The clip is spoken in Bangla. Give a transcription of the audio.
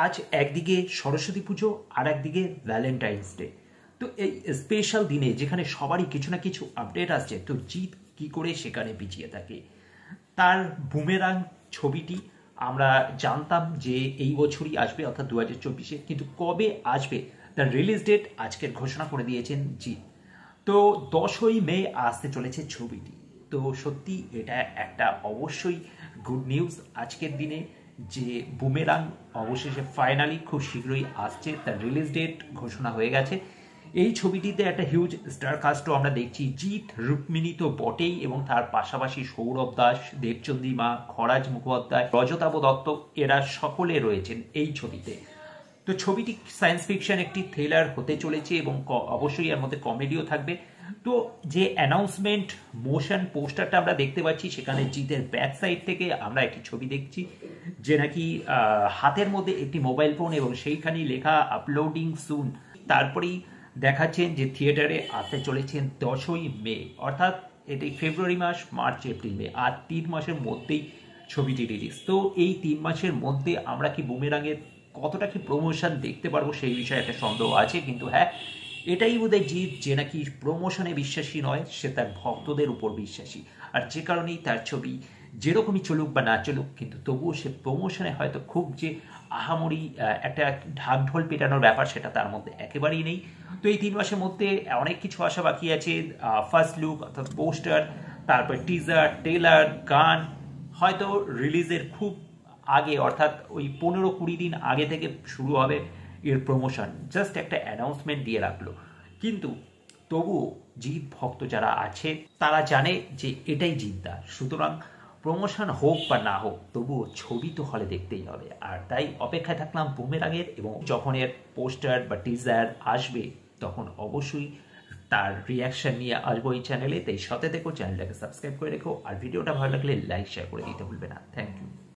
আজ একদিকে সরস্বতী পুজো আর একদিকে ভ্যালেন্টাইন্স ডে। তো এই স্পেশাল দিনে যেখানে সবারই কিছু না কিছু আপডেট আসছে, তো জিৎ কি করে সেখানে পিছিয়ে থাকে। তার বুমেরাং ছবিটি আমরা জানতাম যে এই বছরই আসবে, অর্থাৎ 2024-এ, কিন্তু কবে আসবে তার রিলিজ ডেট আজকের ঘোষণা করে দিয়েছেন জিৎ। তো 10ই মে আসতে চলেছে ছবিটি। তো সত্যি এটা একটা অবশ্যই গুড নিউজ আজকের দিনে, যে বুমেরাং অবশেষে ফাইনালি খুব শীঘ্রই আসছে, তার রিলিজ ডেট ঘোষণা হয়ে গেছে। এই ছবিটিতে একটা হিউজ স্টার কাস্টও আমরা দেখছি। জিৎ, রুক্মিণী তো বটেই, এবং তার পাশাপাশি সৌরভ দাস, দেবচন্দ্রিমা, খরাজ মুখোপাধ্যায়, রজতাভ দত্ত, এরা সকলে রয়েছেন এই ছবিতে। তো ছবিটি সায়েন্স ফিকশন একটি থ্রিলার হতে চলেছে, এবং অবশ্যই এর মধ্যে কমেডিও থাকবে। তো যে অ্যানাউন্সমেন্ট মোশন পোস্টারটা আমরা দেখতে পাচ্ছি, সেখানে জিতের ব্যাক সাইড থেকে আমরা একটি ছবি দেখছি, যে নাকি হাতের মধ্যে একটি মোবাইল ফোন, এবং সেইখানেই লেখা আপলোডিং সুন। তারপরেই দেখাচ্ছেন যে থিয়েটারে আসতে চলেছেন 10ই মে, অর্থাৎ এটি ফেব্রুয়ারি মাস, মার্চ, এপ্রিল, মে, আর 3 মাসের মধ্যেই ছবিটি রিলিজ। তো এই 3 মাসের মধ্যে আমরা কি বুমেরাঙের কতটা কি প্রমোশন দেখতে পারবো সেই বিষয়ে একটা সন্দেহ আছে, কিন্তু হ্যাঁ, এটাই বোধহয় জিৎ, যে নাকি প্রমোশনে বিশ্বাসী নয়, সে তার ভক্তদের উপর বিশ্বাসী। আর যে কারণেই তার ছবি যেরকমই চলুক বা না চলুক, কিন্তু তবুও সে প্রমোশনে হয়তো খুব যে আহামরি একটা ঢাকঢোল পেটানোর ব্যাপার, সেটা তার মধ্যে একেবারেই নেই। তো এই 3 মাসের মধ্যে অনেক কিছু আসা বাকি আছে। ফার্স্ট লুক অর্থাৎ পোস্টার, তারপর টিজার, ট্রেলার, গান, হয়তো রিলিজের খুব আগে, অর্থাৎ ওই 15-20 দিন আগে থেকে শুরু হবে এর প্রমোশন। জাস্ট একটা অ্যানাউন্সমেন্ট দিয়ে রাখলো, কিন্তু তবুও জিৎ ভক্ত যারা আছে তারা জানে যে এটাই জিতদা। সুতরাং প্রমোশন হোক বা না হোক, তবুও ছবি তো হলে দেখতেই হবে। আর তাই অপেক্ষায় থাকলাম বুমেরাঙের, এবং যখন এর পোস্টার বা টিজার আসবে তখন অবশ্যই তার রিয়াকশন নিয়ে আসবো এই চ্যানেলে। তাই সাথে থেকো, চ্যানেলটাকে সাবস্ক্রাইব করে রেখো, আর ভিডিওটা ভালো লাগলে লাইক শেয়ার করে দিতে ভুলবে না। Thank you.